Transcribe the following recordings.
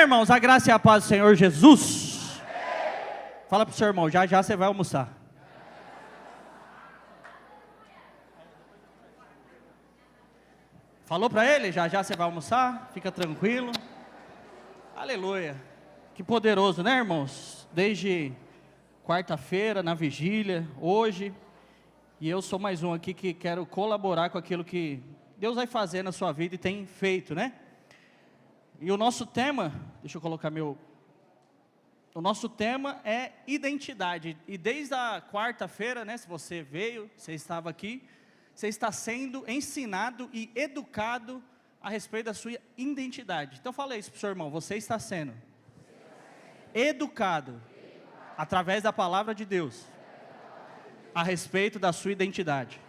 irmãos? A graça e a paz do Senhor Jesus. Fala para o seu irmão, já já você vai almoçar. Falou para ele? Já já você vai almoçar? Fica tranquilo. Aleluia. Que poderoso, né, irmãos? Desde quarta-feira, na vigília, hoje. E eu sou mais um aqui que quero colaborar com aquilo que Deus vai fazer na sua vida e tem feito, né? E o nosso tema, deixa eu colocar o nosso tema é identidade. E desde a quarta-feira, né, se você veio, você estava aqui, você está sendo ensinado e educado a respeito da sua identidade. Então fala isso para o seu irmão, você está sendo educado através da palavra de Deus a respeito da sua identidade.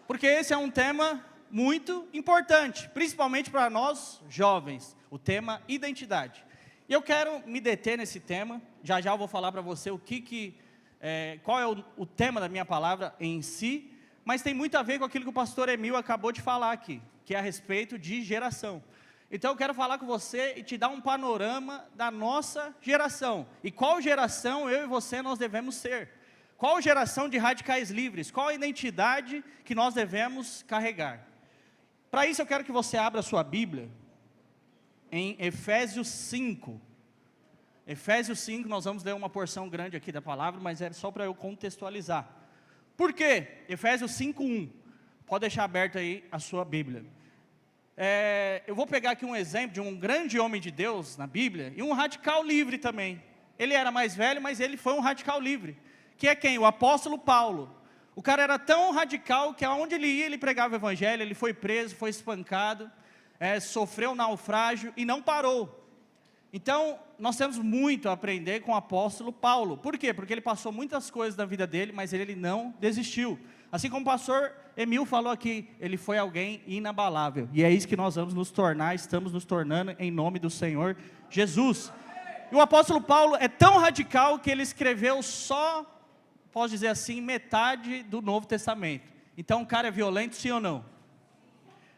Porque esse é um tema muito importante, principalmente para nós jovens, o tema identidade. E eu quero me deter nesse tema, já já eu vou falar para você qual é o tema da minha palavra em si, mas tem muito a ver com aquilo que o pastor Emil acabou de falar aqui, que é a respeito de geração. Então eu quero falar com você e te dar um panorama da nossa geração, e qual geração eu e você nós devemos ser, qual geração de radicais livres, qual a identidade que nós devemos carregar. Para isso eu quero que você abra a sua Bíblia em Efésios 5. Efésios 5, nós vamos ler uma porção grande aqui da palavra, mas é só para eu contextualizar. Por quê? Efésios 5:1. Pode deixar aberta aí a sua Bíblia. Eu vou pegar aqui um exemplo de um grande homem de Deus na Bíblia, e um radical livre também. Ele era mais velho, mas ele foi um radical livre. Que é quem? O apóstolo Paulo. O cara era tão radical que aonde ele ia, ele pregava o evangelho, ele foi preso, foi espancado, sofreu naufrágio e não parou. Então, nós temos muito a aprender com o apóstolo Paulo. Por quê? Porque ele passou muitas coisas da vida dele, mas ele não desistiu. Assim como o pastor Emil falou aqui, ele foi alguém inabalável. E é isso que nós vamos nos tornar, estamos nos tornando em nome do Senhor Jesus. E o apóstolo Paulo é tão radical que ele escreveu só, posso dizer assim, metade do Novo Testamento. Então o cara é violento, sim ou não?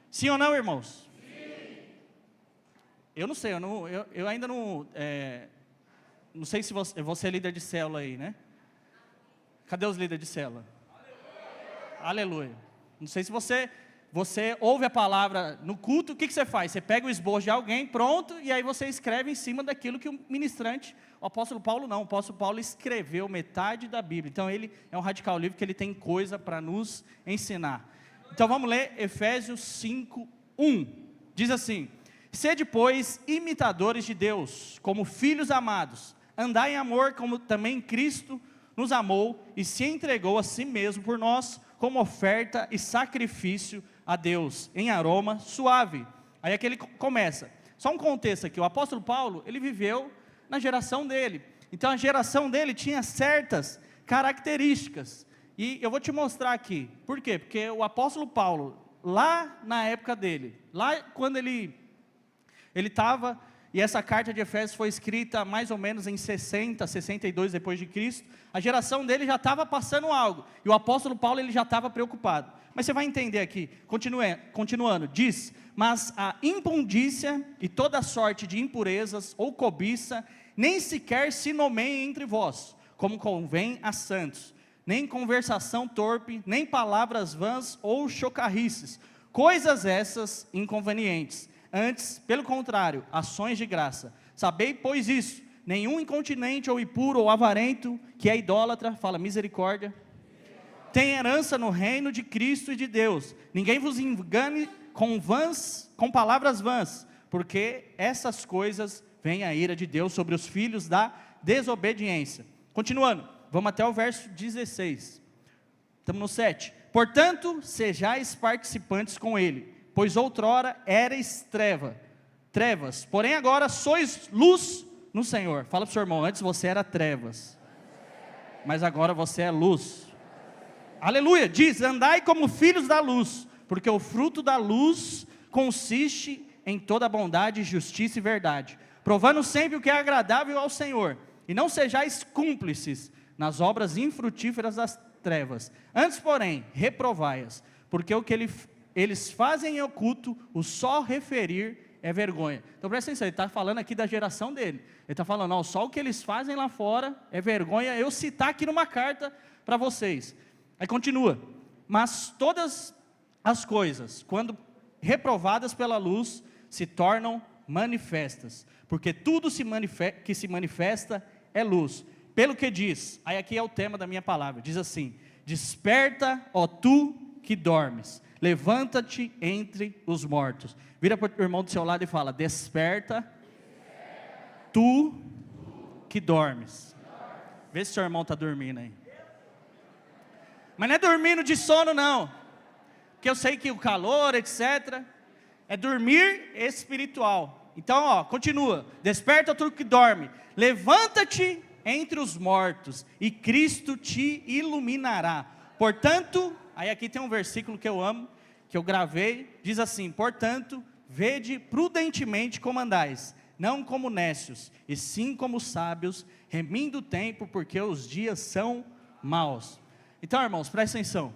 Sim ou não, irmãos? Sim. Eu não sei, eu ainda não sei se você é líder de célula aí, né? Cadê os líderes de célula? Aleluia. Não sei se você ouve a palavra no culto, o que você faz? Você pega o esboço de alguém, pronto, e aí você escreve em cima daquilo que o ministrante, o apóstolo Paulo não, o apóstolo Paulo escreveu metade da Bíblia. Então ele é um radical livre, que ele tem coisa para nos ensinar. Então vamos ler Efésios 5:1. Diz assim: sede, pois, imitadores de Deus, como filhos amados, andai em amor, como também Cristo nos amou e se entregou a si mesmo por nós, como oferta e sacrifício a Deus, em aroma suave. Aí aqui ele começa, só um contexto aqui, o apóstolo Paulo, ele viveu na geração dele, então a geração dele tinha certas características, e eu vou te mostrar aqui, por quê? Porque o apóstolo Paulo, lá na época dele, lá quando ele estava, e essa carta de Efésios foi escrita mais ou menos em 60, 62 depois de Cristo, a geração dele já estava passando algo, e o apóstolo Paulo ele já estava preocupado, mas você vai entender aqui, continuando, diz: mas a impundícia e toda sorte de impurezas ou cobiça, nem sequer se nomeiem entre vós, como convém a santos, nem conversação torpe, nem palavras vãs ou chocarrices, coisas essas inconvenientes. Antes, pelo contrário, ações de graça. Sabei, pois, isso: nenhum incontinente ou impuro ou avarento, que é idólatra, fala misericórdia, tem herança no reino de Cristo e de Deus. Ninguém vos engane com palavras vãs, porque essas coisas vem a ira de Deus sobre os filhos da desobediência. Continuando, vamos até o verso 16. Estamos no 7. Portanto, sejais participantes com ele, pois outrora erais trevas, porém agora sois luz no Senhor. Fala para o seu irmão, antes você era trevas, mas agora você é luz. Aleluia, diz: andai como filhos da luz, porque o fruto da luz consiste em toda bondade, justiça e verdade, provando sempre o que é agradável ao Senhor, e não sejais cúmplices nas obras infrutíferas das trevas, antes porém reprovai-as, porque o que eles fazem em oculto, o só referir é vergonha. Então presta atenção, ele está falando aqui da geração dele. Ele está falando, ó, só o que eles fazem lá fora é vergonha eu citar aqui numa carta para vocês. Aí continua, mas todas as coisas, quando reprovadas pela luz, se tornam manifestas, porque tudo que se manifesta é luz. Pelo que diz, aí aqui é o tema da minha palavra, diz assim, desperta, ó tu que dormes, levanta-te entre os mortos. Vira para o irmão do seu lado e fala, desperta, tu que dormes. Vê se seu irmão está dormindo aí. Mas não é dormindo de sono não, porque eu sei que o calor, etc., é dormir espiritual. Então, ó, continua, desperta tu que dorme, levanta-te entre os mortos, e Cristo te iluminará. Portanto, aí aqui tem um versículo que eu amo, que eu gravei, diz assim, portanto, vede prudentemente como andais, não como nécios, e sim como sábios, remindo o tempo, porque os dias são maus. Então, irmãos, presta atenção,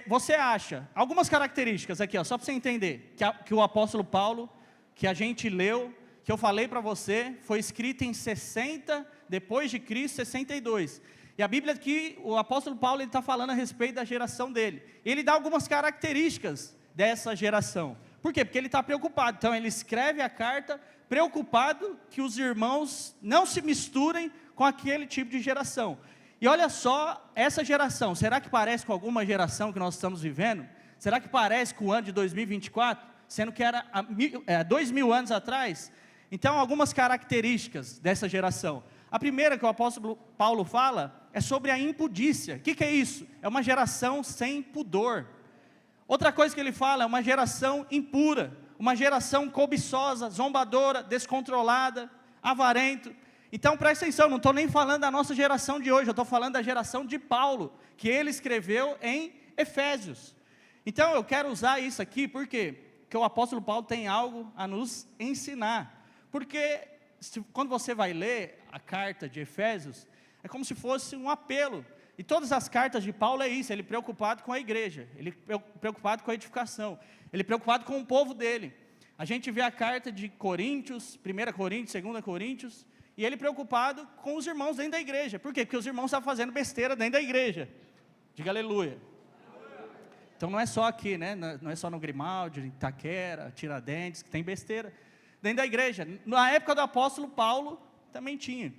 você acha, algumas características aqui, ó, só para você entender, que o apóstolo Paulo, que a gente leu, que eu falei para você, foi escrito em 60, depois de Cristo, 62. E a Bíblia aqui, o apóstolo Paulo está falando a respeito da geração dele. Ele dá algumas características dessa geração. Por quê? Porque ele está preocupado. Então ele escreve a carta preocupado que os irmãos não se misturem com aquele tipo de geração. E olha só, essa geração, será que parece com alguma geração que nós estamos vivendo? Será que parece com o ano de 2024? Sendo que era 2000 anos atrás? Então, algumas características dessa geração. A primeira que o apóstolo Paulo fala é sobre a impudícia. O que é isso? É uma geração sem pudor. Outra coisa que ele fala é uma geração impura, uma geração cobiçosa, zombadora, descontrolada, avarento. Então, presta atenção, não estou nem falando da nossa geração de hoje, eu estou falando da geração de Paulo, que ele escreveu em Efésios. Então, eu quero usar isso aqui, por quê? Porque o apóstolo Paulo tem algo a nos ensinar. Porque quando você vai ler a carta de Efésios, é como se fosse um apelo. E todas as cartas de Paulo é isso, ele preocupado com a igreja, ele preocupado com a edificação, ele preocupado com o povo dele. A gente vê a carta de Coríntios, 1 Coríntios, 2 Coríntios, e ele preocupado com os irmãos dentro da igreja. Por quê? Porque os irmãos estavam fazendo besteira dentro da igreja. Diga aleluia. Então não é só aqui, né? Não é só no Grimaldi, Itaquera, Tiradentes, que tem besteira dentro da igreja. Na época do apóstolo Paulo, também tinha.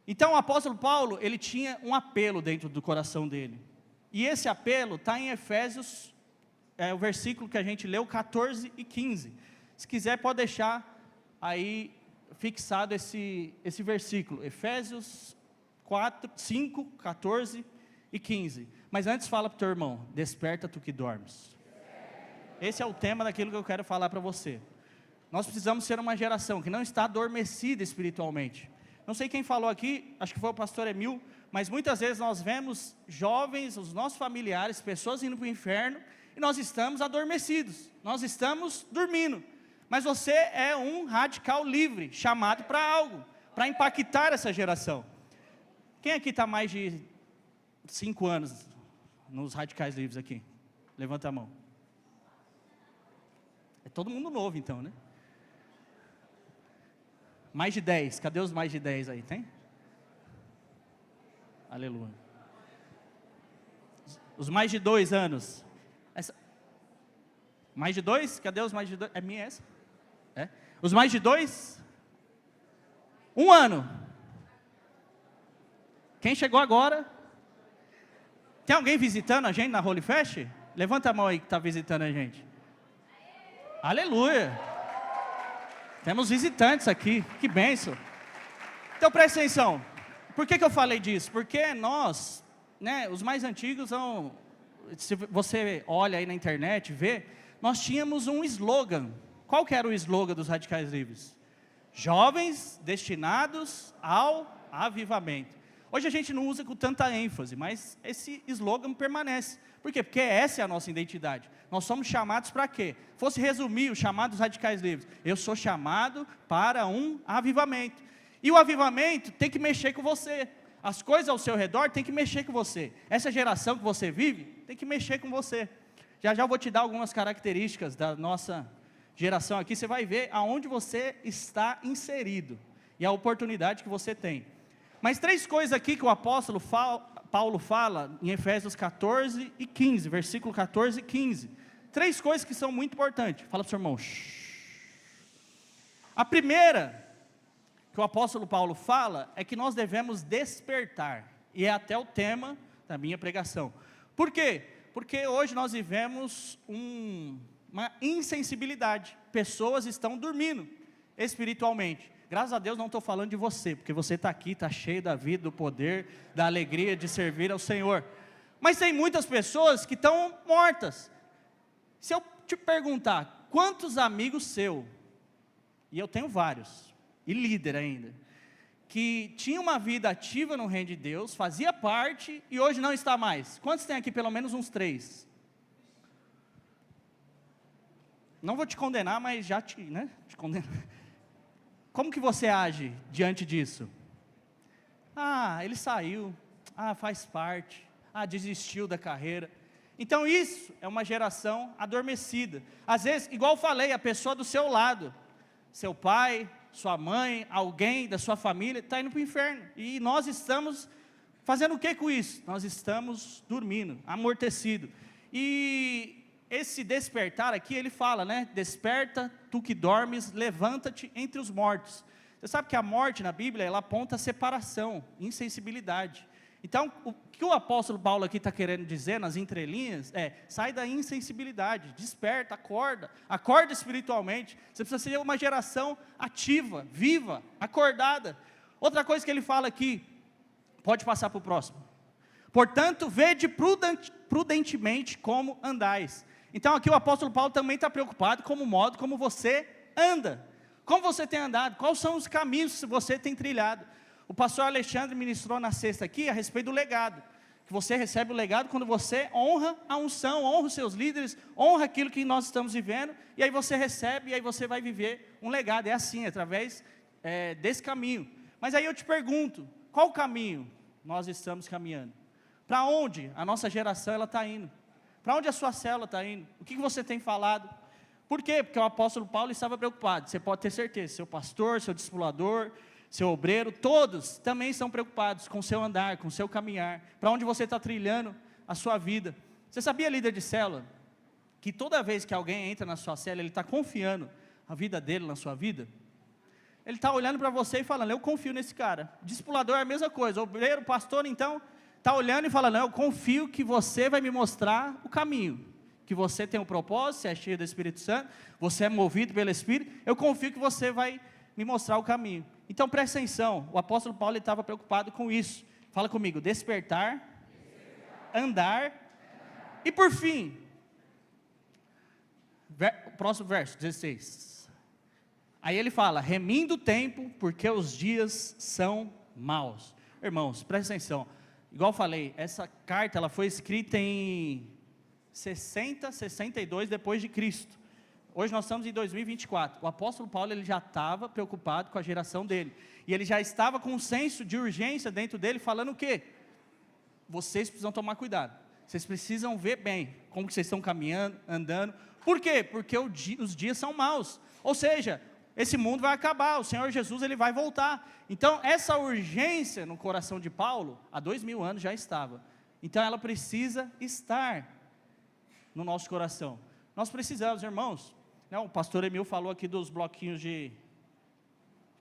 Então o apóstolo Paulo, ele tinha um apelo dentro do coração dele. E esse apelo está em Efésios, o versículo que a gente leu, 14 e 15. Se quiser pode deixar aí fixado esse versículo. Efésios 5, 14 e 15. Mas antes fala para o teu irmão, desperta tu que dormes. Esse é o tema daquilo que eu quero falar para você. Nós precisamos ser uma geração que não está adormecida espiritualmente. Não sei quem falou aqui, acho que foi o pastor Emil, mas muitas vezes nós vemos jovens, os nossos familiares, pessoas indo para o inferno, e nós estamos adormecidos, nós estamos dormindo. Mas você é um radical livre, chamado para algo, para impactar essa geração. Quem aqui está mais de 5 anos nos radicais livres aqui? Levanta a mão. É todo mundo novo então, né? Mais de 10, cadê os mais de 10 aí, tem? Aleluia. Os mais de 2 anos. Mais de 2? Cadê os mais de 2? É minha essa? É? Os mais de 2? 1 ano. Quem chegou agora? Tem alguém visitando a gente na Holy Fest? Levanta a mão aí que está visitando a gente. Aleluia. Temos visitantes aqui, que bênção. Então presta atenção, por que eu falei disso? Porque nós, né, os mais antigos, se você olha aí na internet, vê, nós tínhamos um slogan. Qual que era o slogan dos radicais livres? Jovens destinados ao avivamento. Hoje a gente não usa com tanta ênfase, mas esse slogan permanece. Por quê? Porque essa é a nossa identidade. Nós somos chamados para quê? Fosse resumir o chamado dos radicais livres. Eu sou chamado para um avivamento. E o avivamento tem que mexer com você. As coisas ao seu redor tem que mexer com você. Essa geração que você vive tem que mexer com você. Já já eu vou te dar algumas características da nossa geração aqui, você vai ver aonde você está inserido e a oportunidade que você tem. Mas 3 coisas aqui que o apóstolo Paulo fala em Efésios 14 e 15, versículo 14 e 15. 3 coisas que são muito importantes. Fala para o seu irmão. A primeira que o apóstolo Paulo fala é que nós devemos despertar. E é até o tema da minha pregação. Por quê? Porque hoje nós vivemos uma insensibilidade. Pessoas estão dormindo espiritualmente. Graças a Deus não estou falando de você, porque você está aqui, está cheio da vida, do poder, da alegria de servir ao Senhor. Mas tem muitas pessoas que estão mortas. Se eu te perguntar, quantos amigos seu, e eu tenho vários, e líder ainda, que tinha uma vida ativa no reino de Deus, fazia parte e hoje não está mais? Quantos tem aqui? Pelo menos uns 3. Não vou te condenar, mas já te condeno. Como que você age diante disso? Ele saiu. Faz parte. Desistiu da carreira. Então isso é uma geração adormecida. Às vezes, igual eu falei, a pessoa do seu lado, seu pai, sua mãe, alguém da sua família, está indo para o inferno. E nós estamos fazendo o que com isso? Nós estamos dormindo, amortecido. E esse despertar aqui, ele fala, né? Desperta, tu que dormes, levanta-te entre os mortos. Você sabe que a morte na Bíblia, ela aponta a separação, insensibilidade. Então, o que o apóstolo Paulo aqui está querendo dizer nas entrelinhas sai da insensibilidade, desperta, acorda espiritualmente. Você precisa ser uma geração ativa, viva, acordada. Outra coisa que ele fala aqui, pode passar para o próximo. Portanto, vede prudentemente como andais. Então aqui o apóstolo Paulo também está preocupado com o modo como você anda. Como você tem andado, quais são os caminhos que você tem trilhado. O pastor Alexandre ministrou na sexta aqui a respeito do legado. Que você recebe o legado quando você honra a unção, honra os seus líderes, honra aquilo que nós estamos vivendo, e aí você recebe, e aí você vai viver um legado. É assim, através desse caminho. Mas aí eu te pergunto, qual caminho nós estamos caminhando? Para onde a nossa geração está indo? Para onde a sua célula está indo? O que você tem falado? Por quê? Porque o apóstolo Paulo estava preocupado. Você pode ter certeza, seu pastor, seu discipulador, seu obreiro, todos também estão preocupados com o seu andar, com o seu caminhar, para onde você está trilhando a sua vida. Você sabia, líder de célula, que toda vez que alguém entra na sua célula, ele está confiando a vida dele na sua vida? Ele está olhando para você e falando, eu confio nesse cara. Discipulador é a mesma coisa, obreiro, pastor, então, está olhando e falando, eu confio que você vai me mostrar o caminho, que você tem um propósito, você é cheio do Espírito Santo, você é movido pelo Espírito, eu confio que você vai me mostrar o caminho. Então presta atenção, o apóstolo Paulo estava preocupado com isso. Fala comigo, despertar, andar, e por fim, próximo verso, 16. Aí ele fala, remindo o tempo, porque os dias são maus. Irmãos, presta atenção, igual eu falei, essa carta ela foi escrita em 62 depois de Cristo. Hoje nós estamos em 2024, o apóstolo Paulo ele já estava preocupado com a geração dele, e ele já estava com um senso de urgência dentro dele, falando o quê? Vocês precisam tomar cuidado, vocês precisam ver bem, como que vocês estão caminhando, andando, por quê? Porque os dias são maus, ou seja, esse mundo vai acabar, o Senhor Jesus ele vai voltar, então essa urgência no coração de Paulo, há 2000 anos já estava, então ela precisa estar no nosso coração, nós precisamos, irmãos. O pastor Emil falou aqui dos bloquinhos de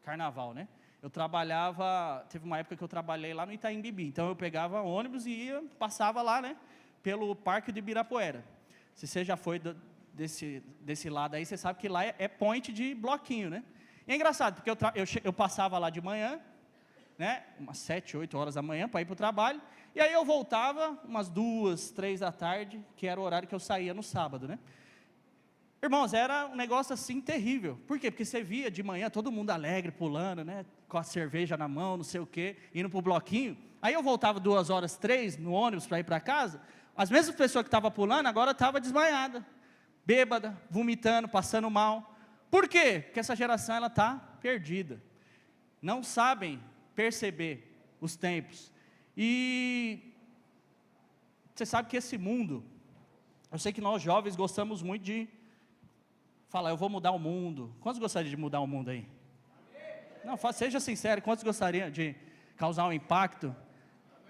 carnaval, né? Eu trabalhava, teve uma época que eu trabalhei lá no Itaim Bibi, então eu pegava ônibus e passava lá, né? Pelo Parque de Ibirapuera. Se você já foi desse lado aí, você sabe que lá é point de bloquinho, né? E é engraçado, porque eu passava lá de manhã, né? Umas 7, 8 horas da manhã para ir para o trabalho, e aí eu voltava umas 2, 3 da tarde, que era o horário que eu saía no sábado, né? Irmãos, era um negócio assim terrível. Por quê? Porque você via de manhã todo mundo alegre, pulando, né? Com a cerveja na mão, não sei o quê, indo para o bloquinho. Aí eu voltava 2 horas, 3 no ônibus para ir para casa. As mesmas pessoas que estavam pulando, agora estavam desmaiadas, bêbada, vomitando, passando mal. Por quê? Porque essa geração ela está perdida. Não sabem perceber os tempos. E você sabe que esse mundo, eu sei que nós jovens gostamos muito de fala, eu vou mudar o mundo. Quantos gostariam de mudar o mundo aí? Não, seja sincero, quantos gostariam de causar um impacto?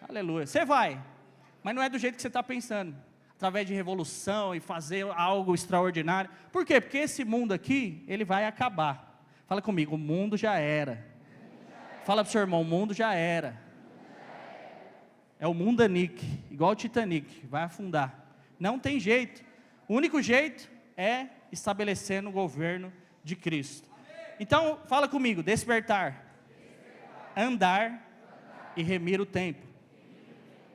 Aleluia. Você vai, mas não é do jeito que você está pensando. Através de revolução e fazer algo extraordinário. Por quê? Porque esse mundo aqui, ele vai acabar. Fala comigo, o mundo já era. Fala para o seu irmão, o mundo já era. É o Mundanic, igual o Titanic, vai afundar. Não tem jeito. O único jeito é estabelecendo o governo de Cristo. Então, fala comigo, despertar, andar e remir o tempo.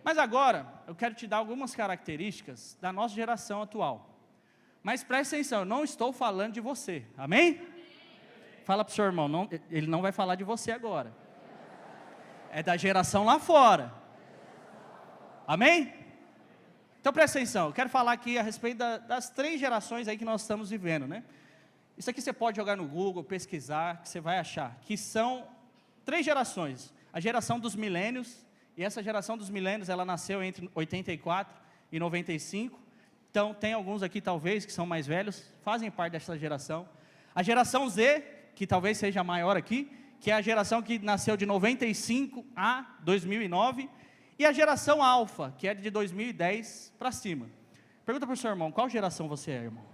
Mas agora, eu quero te dar algumas características da nossa geração atual. Mas presta atenção, eu não estou falando de você, amém? Fala para o seu irmão, ele não vai falar de você agora. É da geração lá fora. Amém? Então presta atenção, eu quero falar aqui a respeito das 3 gerações aí que nós estamos vivendo, né? Isso aqui você pode jogar no Google, pesquisar, que você vai achar, que são 3 gerações. A geração dos milênios, e essa geração dos milênios, ela nasceu entre 84 e 95. Então tem alguns aqui talvez, que são mais velhos, fazem parte dessa geração. A geração Z, que talvez seja a maior aqui, que é a geração que nasceu de 95 a 2009. E a geração alfa, que é de 2010 para cima. Pergunta para o seu irmão, qual geração você é, irmão?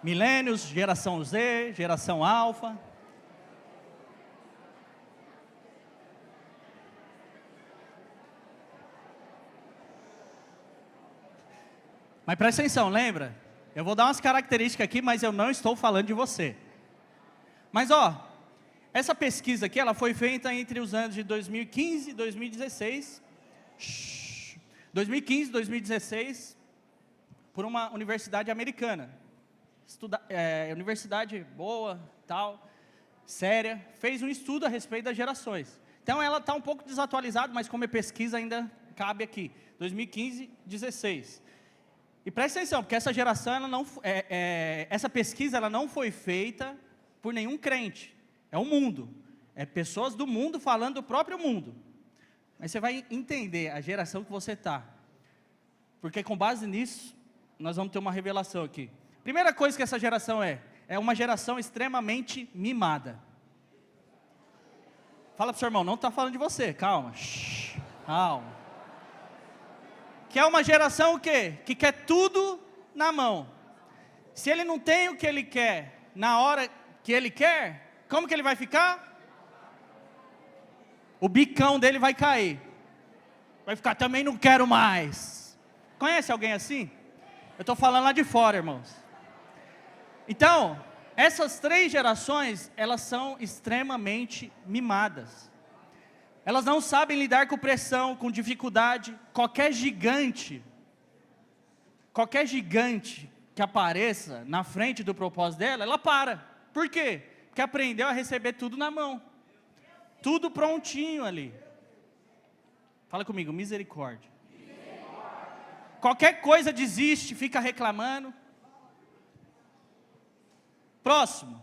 Milênios, geração Z, geração alfa. Mas presta atenção, lembra? Eu vou dar umas características aqui, mas eu não estou falando de você. Mas essa pesquisa aqui, ela foi feita entre os anos de 2015 e 2016. 2015 e 2016, por uma universidade americana. Universidade boa, tal, séria, fez um estudo a respeito das gerações. Então ela está um pouco desatualizada, mas como é pesquisa ainda cabe aqui. 2015, 16. E presta atenção, porque essa geração, essa pesquisa ela não foi feita por nenhum crente, é o mundo, é pessoas do mundo falando do próprio mundo. Mas você vai entender a geração que você está, porque com base nisso, nós vamos ter uma revelação aqui. Primeira coisa que essa geração é uma geração extremamente mimada. Fala para o seu irmão, não está falando de você, calma, calma. Que é uma geração o quê? Que quer tudo na mão. Se ele não tem o que ele quer na hora que ele quer, como que ele vai ficar? O bicão dele vai cair. Vai ficar, também não quero mais. Conhece alguém assim? Eu estou falando lá de fora, irmãos. Então, essas 3 gerações, elas são extremamente mimadas. Elas não sabem lidar com pressão, com dificuldade. Qualquer gigante que apareça na frente do propósito dela, ela para. Por quê? Porque aprendeu a receber tudo na mão. Tudo prontinho ali. Fala comigo, misericórdia. Qualquer coisa desiste, fica reclamando. Próximo.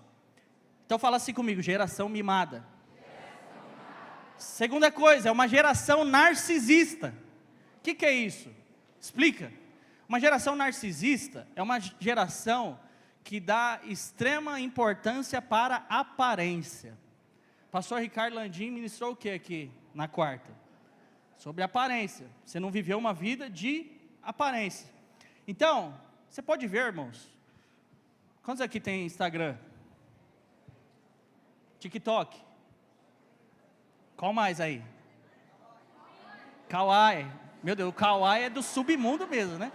Então fala assim comigo, geração mimada. Segunda coisa, é uma geração narcisista. O que é isso? Explica. Uma geração narcisista é uma geração que dá extrema importância para a aparência. Pastor Ricardo Landim ministrou o que aqui na quarta? Sobre aparência. Você não viveu uma vida de aparência. Então, você pode ver, irmãos. Quantos aqui tem Instagram? TikTok? Qual mais aí? Kawaii. Meu Deus, o Kawaii é do submundo mesmo, né?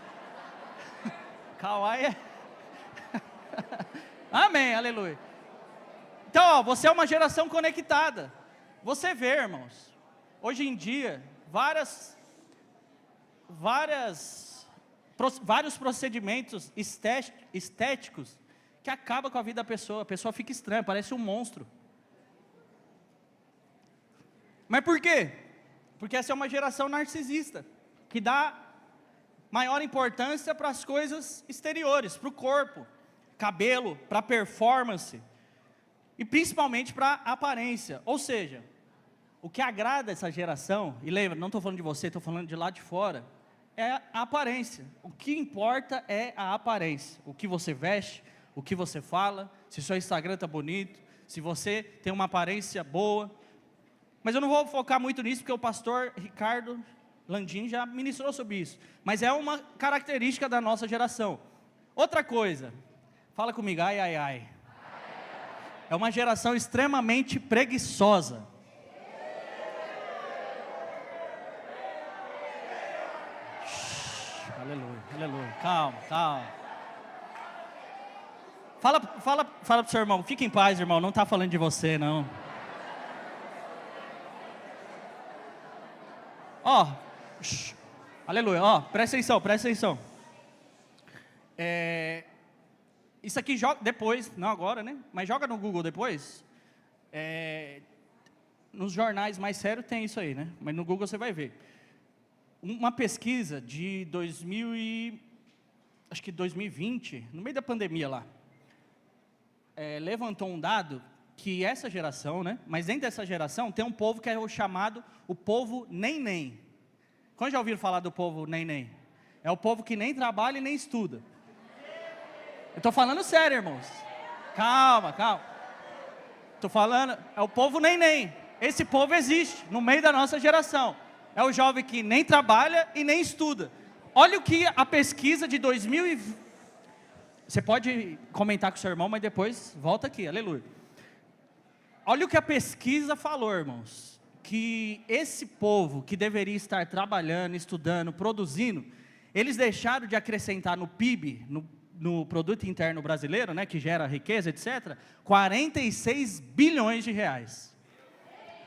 Kawaii é... Amém, aleluia. Então, você é uma geração conectada. Você vê, irmãos, hoje em dia, vários procedimentos estéticos que acabam com a vida da pessoa. A pessoa fica estranha, parece um monstro. Mas por quê? Porque essa é uma geração narcisista, que dá maior importância para as coisas exteriores, para o corpo, cabelo, para a performance, e principalmente para a aparência. Ou seja, o que agrada essa geração, e lembra, não estou falando de você, estou falando de lá de fora, é a aparência. O que importa é a aparência. O que você veste, o que você fala, se seu Instagram está bonito, se você tem uma aparência boa. Mas eu não vou focar muito nisso, porque o pastor Ricardo Landim já ministrou sobre isso. Mas é uma característica da nossa geração. Outra coisa, fala comigo, ai, ai, ai. É uma geração extremamente preguiçosa. Aleluia, aleluia. Calma, calma. Fala pro seu irmão, fica em paz, irmão, não está falando de você, não. Ó, aleluia, ó, presta atenção, presta atenção. Isso aqui joga depois, não agora, né? Mas joga no Google depois. Nos jornais mais sérios tem isso aí, né? Mas no Google você vai ver. Uma pesquisa de 2020, no meio da pandemia lá, levantou um dado que essa geração, né? Mas dentro dessa geração tem um povo que é o chamado o povo nem. Quando já ouviram falar do povo nem? É o povo que nem trabalha e nem estuda. Eu estou falando sério, irmãos. Calma, calma. Estou falando, é o povo nem. Esse povo existe no meio da nossa geração. É o jovem que nem trabalha e nem estuda. Olha o que a pesquisa de 2020... Você pode comentar com o seu irmão, mas depois volta aqui, aleluia. Olha o que a pesquisa falou, irmãos. Que esse povo que deveria estar trabalhando, estudando, produzindo, eles deixaram de acrescentar no PIB, no Produto Interno Brasileiro, né, que gera riqueza, etc., 46 bilhões de reais.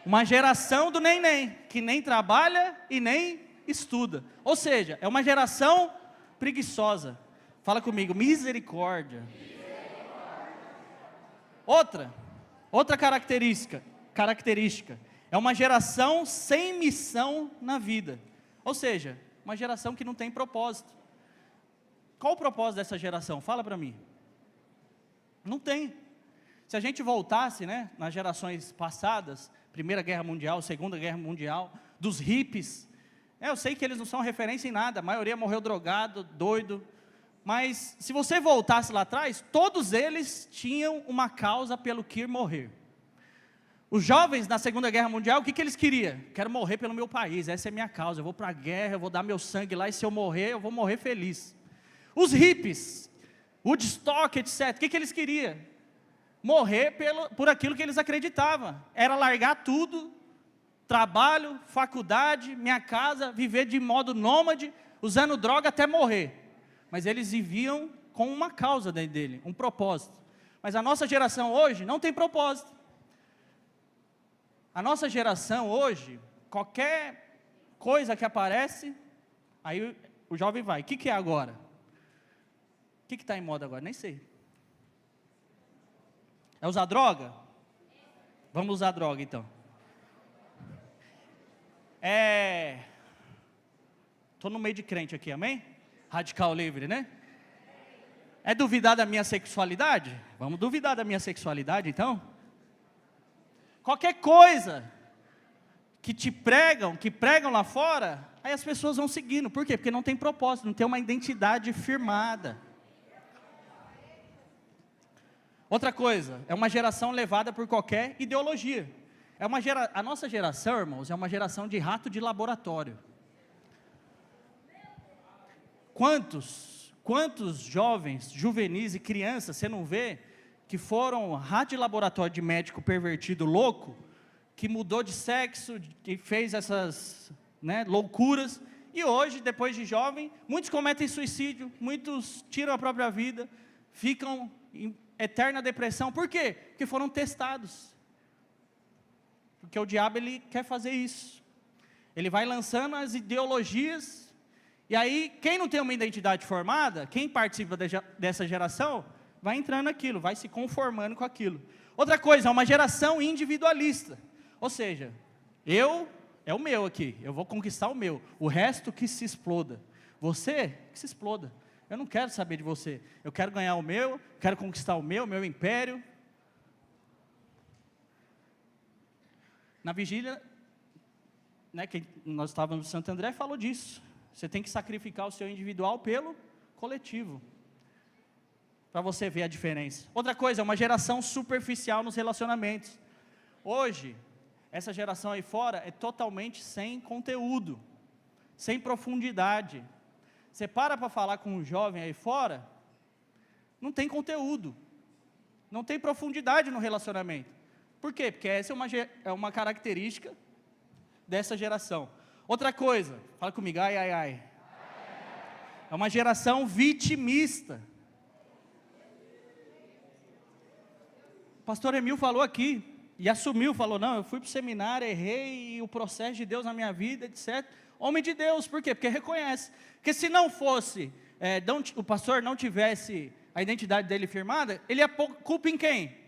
Uma geração do nem, que nem trabalha e nem estuda. Ou seja, é uma geração preguiçosa. Fala comigo, misericórdia. Outra característica, é uma geração sem missão na vida. Ou seja, uma geração que não tem propósito. Qual o propósito dessa geração? Fala para mim. Não tem. Se a gente voltasse, né, nas gerações passadas, Primeira Guerra Mundial, Segunda Guerra Mundial, dos hippies, eu sei que eles não são referência em nada, a maioria morreu drogado, doido, mas se você voltasse lá atrás, todos eles tinham uma causa pelo que morrer. Os jovens na Segunda Guerra Mundial, o que eles queriam? Quero morrer pelo meu país, essa é a minha causa, eu vou para a guerra, eu vou dar meu sangue lá, e se eu morrer, eu vou morrer feliz. Os hippies, Woodstock, etc., o que eles queriam? Morrer por aquilo que eles acreditavam, era largar tudo, trabalho, faculdade, minha casa, viver de modo nômade, usando droga até morrer. Mas eles viviam com uma causa dentro dele, um propósito. Mas a nossa geração hoje não tem propósito. A nossa geração hoje, qualquer coisa que aparece, aí o jovem vai, o que é agora? O que está em moda agora? Nem sei. É usar droga? Vamos usar droga então. Estou no meio de crente aqui, amém? Radical livre, né? É duvidar da minha sexualidade? Vamos duvidar da minha sexualidade então? Qualquer coisa que pregam lá fora, aí as pessoas vão seguindo. Por quê? Porque não tem propósito, não tem uma identidade firmada. Outra coisa, é uma geração levada por qualquer ideologia. A nossa geração, irmãos, é uma geração de rato de laboratório. Quantos jovens, juvenis e crianças, você não vê, que foram rato de laboratório de médico pervertido louco, que mudou de sexo, e fez essas, né, loucuras, e hoje, depois de jovem, muitos cometem suicídio, muitos tiram a própria vida, ficam em eterna depressão. Por quê? Porque foram testados. Porque o diabo, ele quer fazer isso. Ele vai lançando as ideologias, e aí, quem não tem uma identidade formada, quem participa dessa geração, vai entrando naquilo, vai se conformando com aquilo. Outra coisa, é uma geração individualista. Ou seja, é o meu aqui, eu vou conquistar o meu, o resto que se exploda. Você, que se exploda. Eu não quero saber de você, eu quero ganhar o meu, quero conquistar o meu império. Na vigília, né, que nós estávamos no Santo André, falou disso. Você tem que sacrificar o seu individual pelo coletivo, para você ver a diferença. Outra coisa, uma geração superficial nos relacionamentos. Hoje, essa geração aí fora é totalmente sem conteúdo, sem profundidade. Você para falar com um jovem aí fora, não tem conteúdo, não tem profundidade no relacionamento. Por quê? Porque essa é uma característica dessa geração. Outra coisa, fala comigo, ai, ai, ai. É uma geração vitimista. O pastor Emil falou aqui, e assumiu, falou, não, eu fui para o seminário, errei, e o processo de Deus na minha vida, etc. Homem de Deus, por quê? Porque reconhece. Porque se não fosse, o pastor não tivesse a identidade dele firmada, ele ia pôr culpa em quem?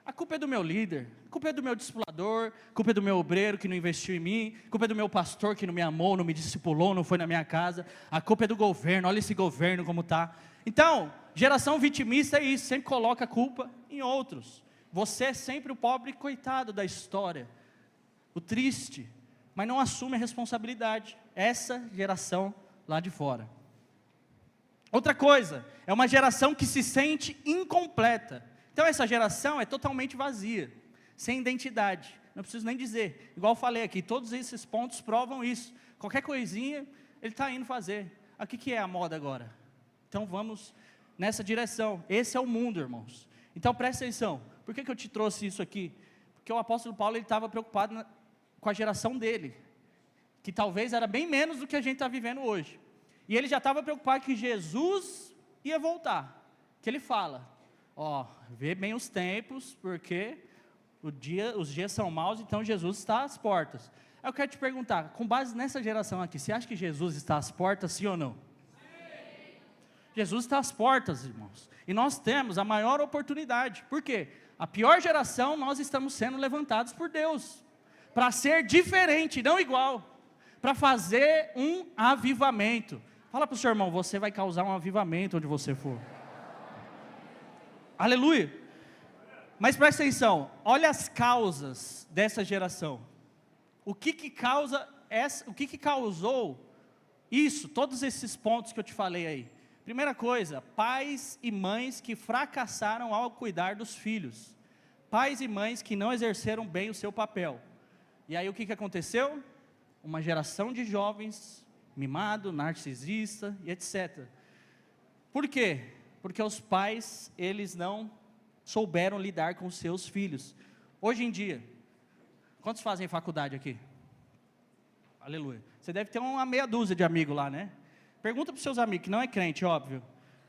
A culpa é do meu líder, a culpa é do meu discipulador, a culpa é do meu obreiro que não investiu em mim, a culpa é do meu pastor que não me amou, não me discipulou, não foi na minha casa, a culpa é do governo, olha esse governo como está. Então, geração vitimista é isso, sempre coloca a culpa em outros. Você é sempre o pobre coitado da história, o triste, mas não assume a responsabilidade. Essa geração lá de fora. Outra coisa, é uma geração que se sente incompleta. Então essa geração é totalmente vazia, sem identidade, não preciso nem dizer, igual eu falei aqui, todos esses pontos provam isso, qualquer coisinha ele está indo fazer. O que é a moda agora? Então vamos nessa direção, esse é o mundo, irmãos. Então presta atenção, por que eu te trouxe isso aqui? Porque o apóstolo Paulo estava preocupado com a geração dele, que talvez era bem menos do que a gente está vivendo hoje, e ele já estava preocupado que Jesus ia voltar, que ele fala, vê bem os tempos, porque os dias são maus, então Jesus está às portas. Eu quero te perguntar, com base nessa geração aqui, você acha que Jesus está às portas, sim ou não? Sim. Jesus está às portas, irmãos, e nós temos a maior oportunidade, por quê? A pior geração, nós estamos sendo levantados por Deus, para ser diferente, não igual, para fazer um avivamento. Fala para o seu irmão, você vai causar um avivamento onde você for. Aleluia. Mas presta atenção, olha as causas dessa geração. O que causou isso, todos esses pontos que eu te falei aí? Primeira coisa, pais e mães que fracassaram ao cuidar dos filhos. Pais e mães que não exerceram bem o seu papel. E aí o que aconteceu? Uma geração de jovens mimado, narcisista e etc. Por quê? Porque os pais, eles não souberam lidar com os seus filhos. Hoje em dia, quantos fazem faculdade aqui? Aleluia. Você deve ter uma meia dúzia de amigos lá, né? Pergunta para os seus amigos, que não é crente, óbvio.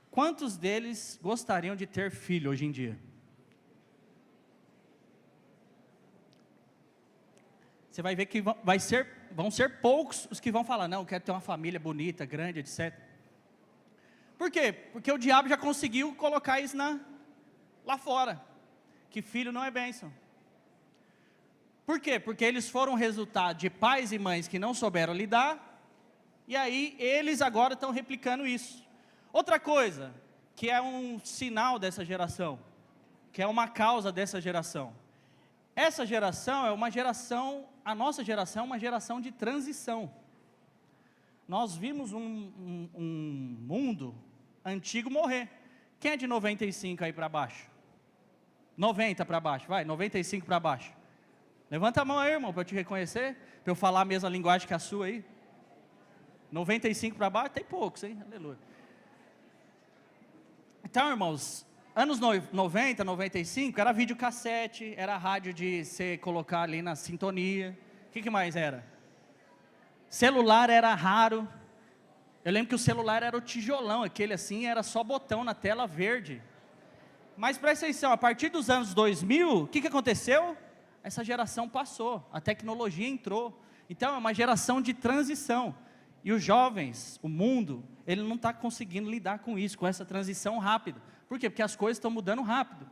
Quantos deles gostariam de ter filho hoje em dia? Você vai ver que vão ser poucos os que vão falar, não, eu quero ter uma família bonita, grande, etc. Por quê? Porque o diabo já conseguiu colocar isso lá fora, que filho não é bênção. Por quê? Porque eles foram resultado de pais e mães que não souberam lidar, e aí eles agora estão replicando isso. Outra coisa, que é um sinal dessa geração, que é uma causa dessa geração. Essa geração é uma geração, a nossa geração é uma geração de transição. Nós vimos um mundo antigo morrer. Quem é de 95 aí para baixo? 90 para baixo, vai, 95 para baixo. Levanta a mão aí, irmão, para eu te reconhecer, para eu falar a mesma linguagem que a sua aí. 95 para baixo, tem poucos, hein? Aleluia. Então, irmãos, anos 90, 95, era videocassete, era rádio de você colocar ali na sintonia. O que mais era? Celular era raro. Eu lembro que o celular era o tijolão, aquele assim, era só botão na tela verde. Mas presta atenção, a partir dos anos 2000, o que aconteceu? Essa geração passou, a tecnologia entrou. Então é uma geração de transição. E os jovens, o mundo, ele não está conseguindo lidar com isso, com essa transição rápida. Por quê? Porque as coisas estão mudando rápido.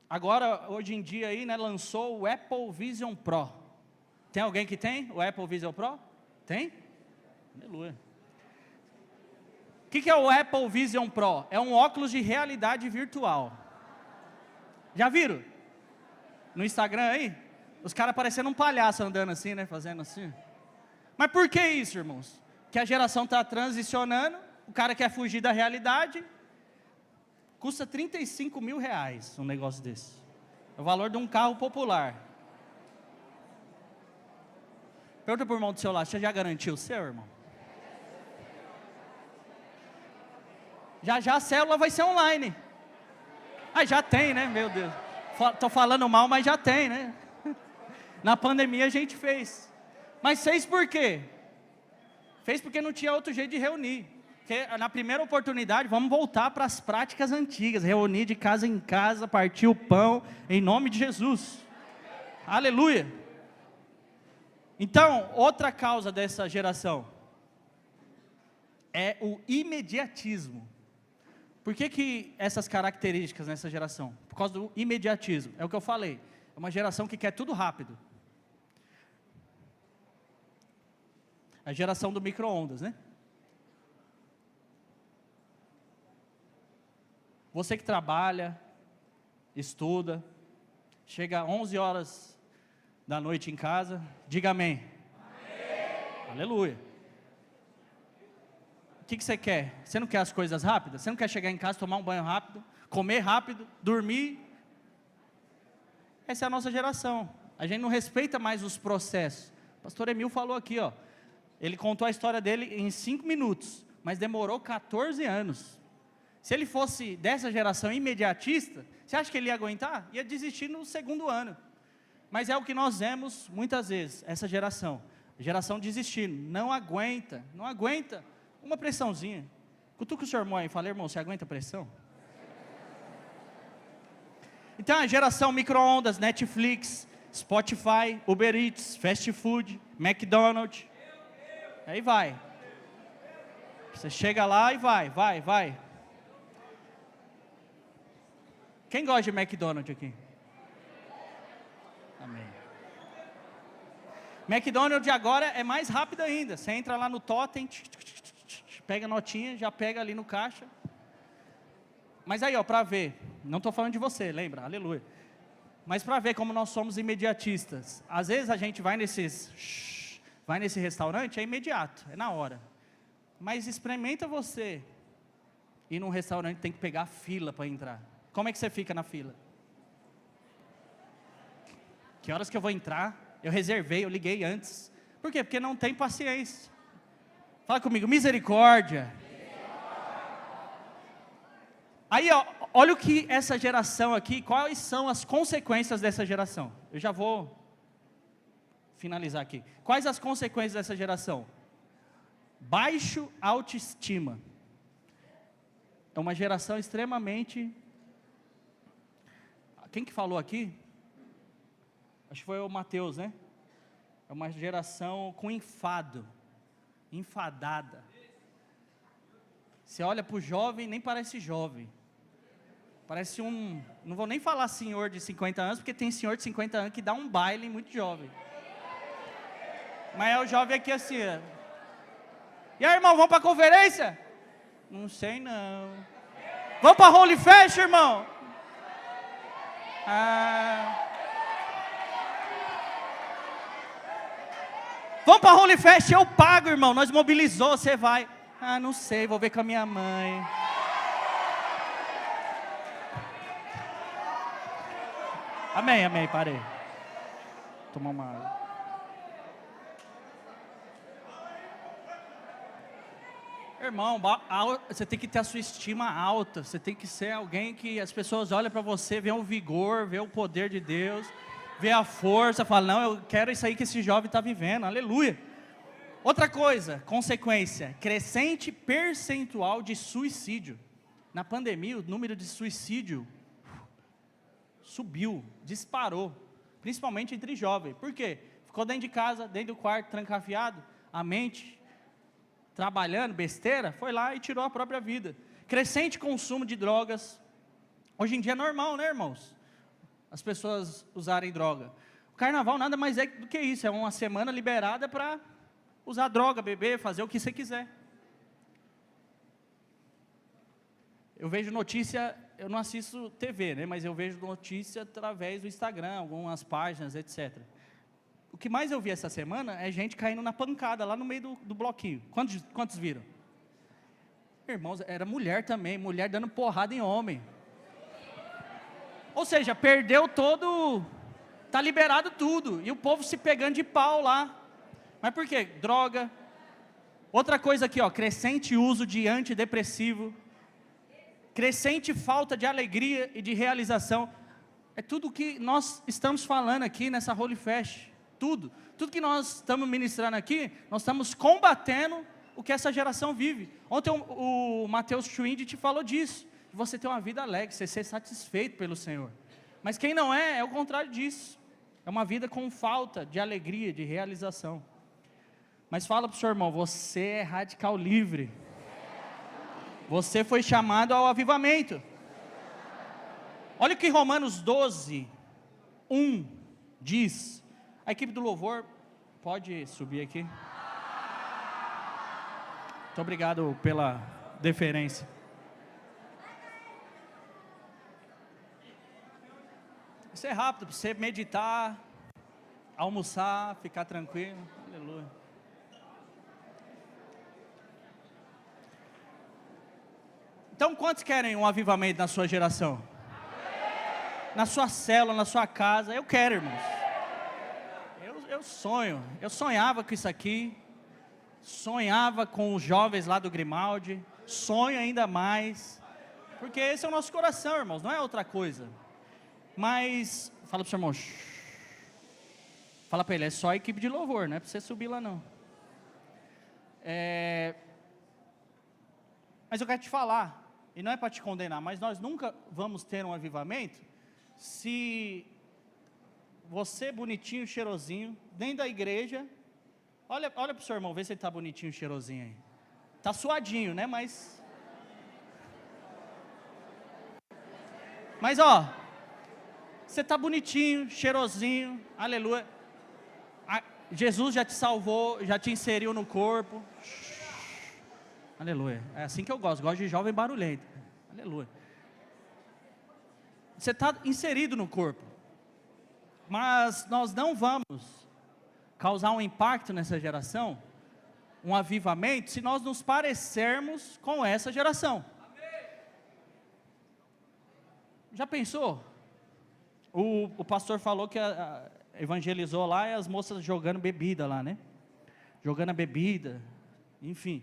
Agora, hoje em dia aí, né, lançou o Apple Vision Pro. Tem alguém que tem o Apple Vision Pro? Tem? Aleluia. O que é o Apple Vision Pro? É um óculos de realidade virtual. Já viram? No Instagram aí? Os caras parecendo um palhaço andando assim, né? Fazendo assim. Mas por que isso, irmãos? Que a geração está transicionando, o cara quer fugir da realidade, custa 35 mil reais um negócio desse. É o valor de um carro popular. Pergunta para o irmão do seu lado, você já garantiu o seu, irmão? Já a célula vai ser online. Ah, já tem, né? Meu Deus. Estou falando mal, mas já tem, né? Na pandemia a gente fez. Mas fez por quê? Fez porque não tinha outro jeito de reunir. Porque na primeira oportunidade, vamos voltar para as práticas antigas. Reunir de casa em casa, partir o pão, em nome de Jesus. Aleluia. Então, outra causa dessa geração é o imediatismo. Por que essas características nessa geração? Por causa do imediatismo. É o que eu falei. É uma geração que quer tudo rápido. A geração do micro-ondas, né? Você que trabalha, estuda, chega às 11 horas da noite em casa, diga amém. Amém. Aleluia. O que você quer? Você não quer as coisas rápidas? Você não quer chegar em casa, tomar um banho rápido, comer rápido, dormir? Essa é a nossa geração. A gente não respeita mais os processos. O pastor Emil falou aqui, ó. Ele contou a história dele em 5 minutos, mas demorou 14 anos. Se ele fosse dessa geração imediatista, você acha que ele ia aguentar? Ia desistir no segundo ano. Mas é o que nós vemos muitas vezes, essa geração desistindo, não aguenta uma pressãozinha. Cutuca o seu irmão aí e fala, irmão, você aguenta pressão? Então a geração micro-ondas, Netflix, Spotify, Uber Eats, fast food, McDonald's, aí vai. Você chega lá e vai. Quem gosta de McDonald's aqui? Amém. McDonald's agora é mais rápido ainda. Você entra lá no totem, pega a notinha, já pega ali no caixa. Mas aí, ó, para ver, não estou falando de você, lembra? Aleluia. Mas para ver como nós somos imediatistas. Às vezes a gente vai nesse restaurante, é imediato, é na hora. Mas experimenta você ir num restaurante, tem que pegar fila para entrar. Como é que você fica na fila? Que horas que eu vou entrar? Eu reservei, eu liguei antes. Por quê? Porque não tem paciência. Fala comigo, misericórdia. Aí, ó, olha o que essa geração aqui, quais são as consequências dessa geração. Eu já vou finalizar aqui. Quais as consequências dessa geração? Baixo autoestima. É uma geração extremamente... Quem que falou aqui? Acho que foi o Mateus, né? É uma geração com enfado, enfadada. Você olha para o jovem, nem parece jovem. Parece não vou nem falar senhor de 50 anos, porque tem senhor de 50 anos que dá um baile muito jovem. Mas é o jovem aqui assim, ó. E aí, irmão, vamos para a conferência? Não sei não. Vamos para a Holy Fest, irmão? Vamos para a Holy Fest, eu pago, irmão. Nós mobilizou, você vai. Não sei, vou ver com a minha mãe. Amém, parei. Tomar uma água. Irmão, você tem que ter a sua estima alta. Você tem que ser alguém que as pessoas olham para você, vê o vigor, vê o poder de Deus, vê a força, fala, não, eu quero isso aí que esse jovem está vivendo, aleluia. Outra coisa, consequência, crescente percentual de suicídio. Na pandemia, o número de suicídio subiu, disparou, principalmente entre jovens. Por quê? Ficou dentro de casa, dentro do quarto, trancafiado, a mente trabalhando, besteira, foi lá e tirou a própria vida. Crescente consumo de drogas. Hoje em dia é normal, né, irmãos? As pessoas usarem droga. O carnaval nada mais é do que isso, é uma semana liberada para usar droga, beber, fazer o que você quiser. Eu vejo notícia, eu não assisto TV, né, mas eu vejo notícia através do Instagram, algumas páginas, etc. o que mais eu vi essa semana é gente caindo na pancada, lá no meio do bloquinho. Quantos viram? Irmãos, era mulher também, mulher dando porrada em homem. Ou seja, perdeu todo, está liberado tudo, e o povo se pegando de pau lá. Mas por quê? Droga. Outra coisa aqui, ó, crescente uso de antidepressivo, crescente falta de alegria e de realização. É tudo o que nós estamos falando aqui nessa Holy Fest. Tudo que nós estamos ministrando aqui, nós estamos combatendo o que essa geração vive. Ontem o Mateus Schwind te falou disso, de você ter uma vida alegre, você ser satisfeito pelo Senhor. Mas quem não é o contrário disso. É uma vida com falta de alegria, de realização. Mas fala para o seu irmão, você é radical livre. Você foi chamado ao avivamento. Olha o que Romanos 12, 1 diz. A equipe do louvor pode subir aqui. Muito obrigado pela deferência. Isso é rápido, para você meditar, almoçar, ficar tranquilo. Aleluia. Então, quantos querem um avivamento na sua geração? Na sua célula, na sua casa? Eu quero, irmãos. Eu sonho. Eu sonhava com isso aqui. Sonhava com os jovens lá do Grimaldi. Sonho ainda mais. Porque esse é o nosso coração, irmãos. Não é outra coisa. Mas, fala para o seu irmão. Fala para ele, é só a equipe de louvor, não é para você subir lá não. Mas eu quero te falar. E não é para te condenar, mas nós nunca vamos ter um avivamento se você bonitinho, cheirosinho, dentro da igreja, olha para o seu irmão, vê se ele está bonitinho, cheirosinho aí. Está suadinho, né, mas ó, você está bonitinho, cheirosinho, aleluia. Jesus já te salvou, já te inseriu no corpo. Aleluia, é assim que eu gosto de jovem barulhento, aleluia. Você está inserido no corpo, mas nós não vamos causar um impacto nessa geração, um avivamento, se nós nos parecermos com essa geração. Já pensou? O pastor falou que evangelizou lá e as moças jogando bebida lá, né? Jogando a bebida, enfim.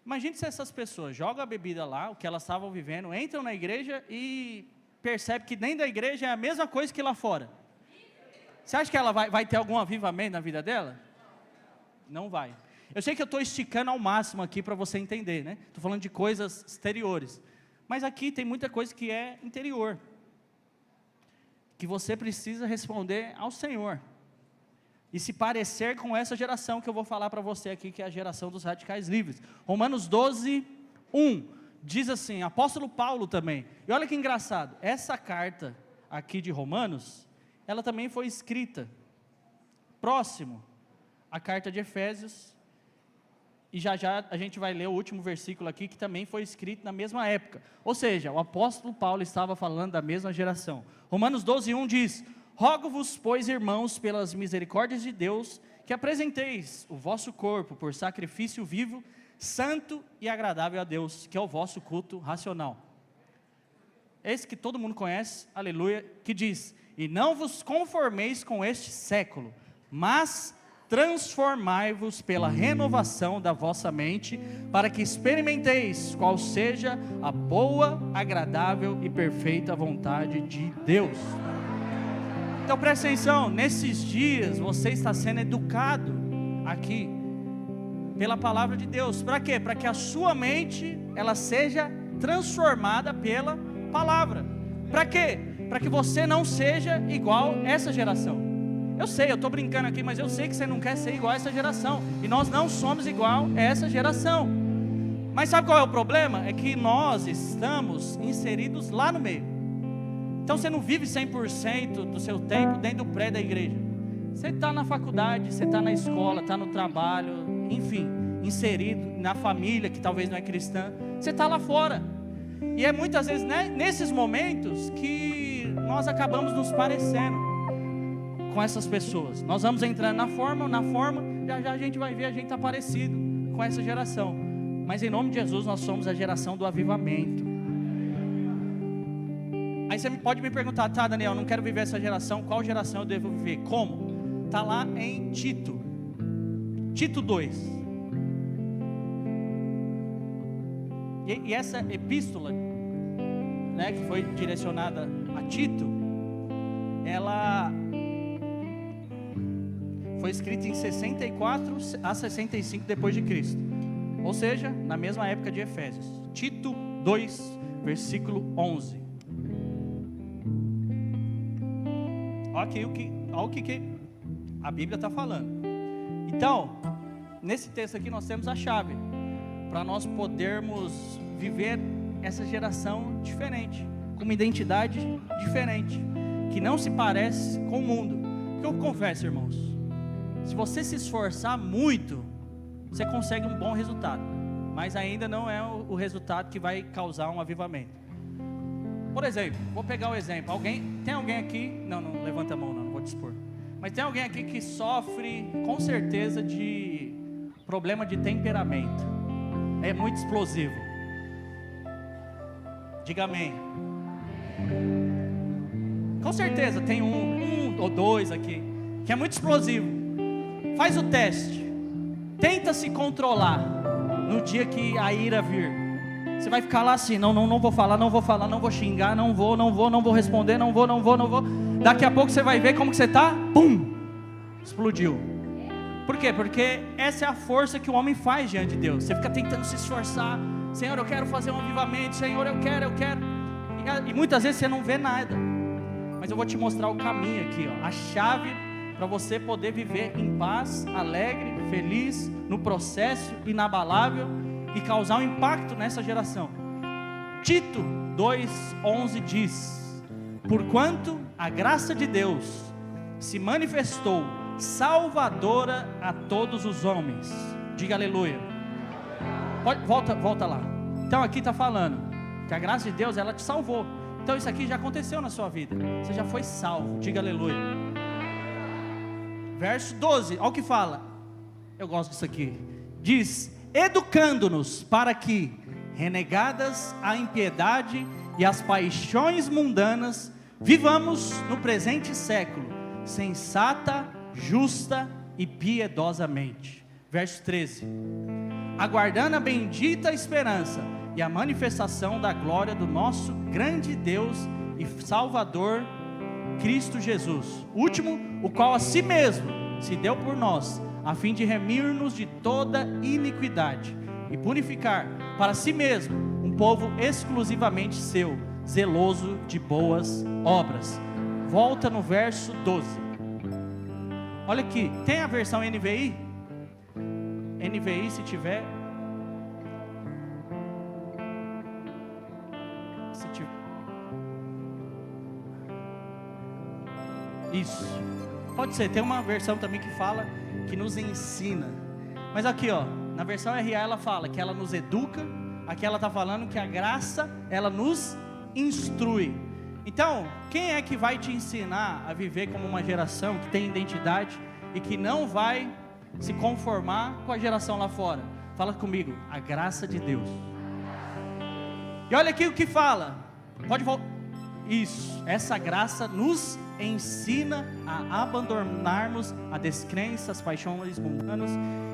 Imagine se essas pessoas jogam a bebida lá, o que elas estavam vivendo, entram na igreja e percebem que dentro da igreja é a mesma coisa que lá fora. Você acha que ela vai ter algum avivamento na vida dela? Não vai. Eu sei que eu estou esticando ao máximo aqui para você entender, né? Estou falando de coisas exteriores. Mas aqui tem muita coisa que é interior. Que você precisa responder ao Senhor. E se parecer com essa geração que eu vou falar para você aqui, que é a geração dos radicais livres. Romanos 12, 1, diz assim, apóstolo Paulo também. E olha que engraçado, essa carta aqui de Romanos, ela também foi escrita próximo à carta de Efésios. E já a gente vai ler o último versículo aqui, que também foi escrito na mesma época. Ou seja, o apóstolo Paulo estava falando da mesma geração. Romanos 12, 1 diz... Rogo-vos, pois, irmãos, pelas misericórdias de Deus, que apresenteis o vosso corpo por sacrifício vivo, santo e agradável a Deus, que é o vosso culto racional. Esse que todo mundo conhece, aleluia, que diz, e não vos conformeis com este século, mas transformai-vos pela renovação da vossa mente, para que experimenteis qual seja a boa, agradável e perfeita vontade de Deus. Então presta atenção, nesses dias você está sendo educado aqui pela palavra de Deus. Para quê? Para que a sua mente ela seja transformada pela palavra. Para quê? Para que você não seja igual essa geração. Eu sei, eu estou brincando aqui, mas eu sei que você não quer ser igual a essa geração. E nós não somos igual a essa geração. Mas sabe qual é o problema? É que nós estamos inseridos lá no meio. Então você não vive 100% do seu tempo dentro do prédio da igreja. Você está na faculdade, você está na escola, está no trabalho, enfim, inserido na família que talvez não é cristã. Você está lá fora. E é muitas vezes nesses momentos que nós acabamos nos parecendo com essas pessoas. Nós vamos entrando na forma, já já a gente vai ver, a gente está parecido com essa geração. Mas em nome de Jesus, nós somos a geração do avivamento. Aí você pode me perguntar, tá, Daniel, não quero viver essa geração, qual geração eu devo viver? Como? Está lá em Tito 2. E essa epístola, né, que foi direcionada a Tito, ela foi escrita em 64 a 65 depois de Cristo, ou seja, na mesma época de Efésios. Tito 2, versículo 11. Olha o que a Bíblia está falando. Então, nesse texto aqui nós temos a chave para nós podermos viver essa geração diferente, com uma identidade diferente, que não se parece com o mundo. Porque eu confesso, irmãos, se você se esforçar muito, você consegue um bom resultado, mas ainda não é o resultado que vai causar um avivamento. Por exemplo, vou pegar o exemplo. Tem alguém aqui, não levanta a mão não vou dispor, mas tem alguém aqui que sofre com certeza de problema de temperamento, é muito explosivo? Diga amém. Com certeza tem um ou dois aqui que é muito explosivo. Faz o teste, tenta se controlar no dia que a ira vir. Você vai ficar lá assim, não vou falar, não vou xingar, não vou responder, não vou. Daqui a pouco você vai ver como que você está, pum, explodiu. Por quê? Porque essa é a força que o homem faz diante de Deus. Você fica tentando se esforçar, Senhor, eu quero fazer um avivamento, Senhor, eu quero. E muitas vezes você não vê nada. Mas eu vou te mostrar o caminho aqui, ó, a chave para você poder viver em paz, alegre, feliz, no processo, inabalável, e causar um impacto nessa geração. Tito 2:11 diz: porquanto a graça de Deus se manifestou salvadora a todos os homens. Diga aleluia. Volta lá. Então aqui está falando que a graça de Deus, ela te salvou. Então isso aqui já aconteceu na sua vida, você já foi salvo. Diga aleluia. Verso 12, olha o que fala. Eu gosto disso aqui. Diz: educando-nos para que, renegadas a impiedade e as paixões mundanas, vivamos no presente século sensata, justa e piedosamente. Verso 13: aguardando a bendita esperança e a manifestação da glória do nosso grande Deus e Salvador, Cristo Jesus. Último, o qual a si mesmo se deu por nós, a fim de remir-nos de toda iniquidade e purificar para si mesmo um povo exclusivamente seu, zeloso de boas obras. Volta no verso 12. Olha aqui, tem a versão NVI? NVI, se tiver. Isso. Pode ser, tem uma versão também que fala que nos ensina. Mas aqui, ó, na versão RA ela fala que ela nos educa. Aqui ela está falando que a graça, ela nos instrui. Então, quem é que vai te ensinar a viver como uma geração que tem identidade e que não vai se conformar com a geração lá fora? Fala comigo, a graça de Deus. E olha aqui o que fala. Pode voltar. Isso, essa graça nos ensina a abandonarmos a descrença, as paixões mundanas.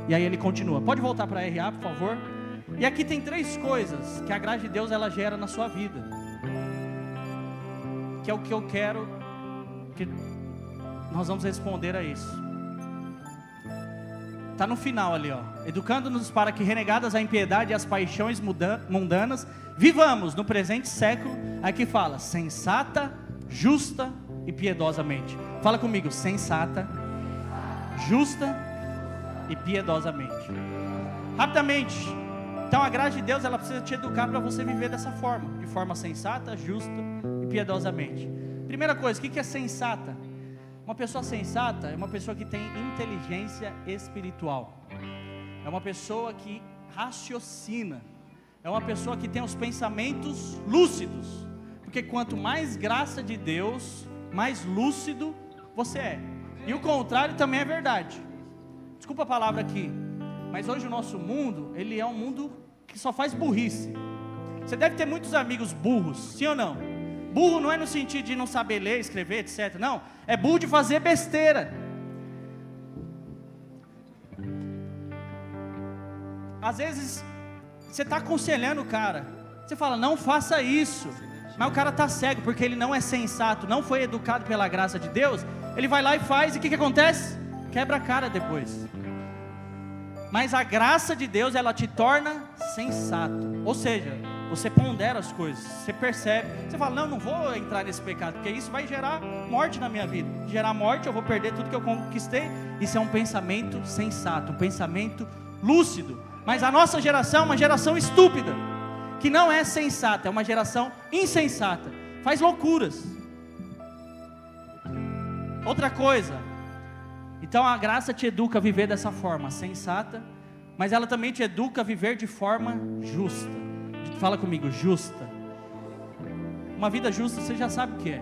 E aí ele continua. Pode voltar para a RA, por favor. E aqui tem 3 coisas que a graça de Deus ela gera na sua vida, que é o que eu quero que nós vamos responder a isso. Está no final ali, ó. Educando-nos para que, renegadas a impiedade e as paixões mundanas, vivamos no presente século. Aqui fala, sensata, justa e piedosamente. Fala comigo, sensata, justa e piedosamente. Rapidamente. Então a graça de Deus, ela precisa te educar para você viver dessa forma, de forma sensata, justa e piedosamente. Primeira coisa, o que é sensata? Uma pessoa sensata é uma pessoa que tem inteligência espiritual. É uma pessoa que raciocina. É uma pessoa que tem os pensamentos lúcidos. Porque quanto mais graça de Deus, mais lúcido você é. E o contrário também é verdade. Desculpa a palavra aqui, mas hoje o nosso mundo, ele é um mundo que só faz burrice. Você deve ter muitos amigos burros, sim ou não? Burro não é no sentido de não saber ler, escrever, etc. Não, é burro de fazer besteira. Às vezes, você está aconselhando o cara, você fala, não faça isso, mas o cara está cego, porque ele não é sensato, não foi educado pela graça de Deus, ele vai lá e faz, e o que acontece? Quebra a cara depois. Mas a graça de Deus, ela te torna sensato, ou seja, você pondera as coisas, você percebe, você fala, não vou entrar nesse pecado, porque isso vai gerar morte na minha vida. Gerar morte, eu vou perder tudo que eu conquistei. Isso é um pensamento sensato, um pensamento lúcido. Mas a nossa geração é uma geração estúpida, que não é sensata, é uma geração insensata, faz loucuras. Outra coisa, então a graça te educa a viver dessa forma sensata, mas ela também te educa a viver de forma justa. Fala comigo, justa. Uma vida justa, você já sabe o que é.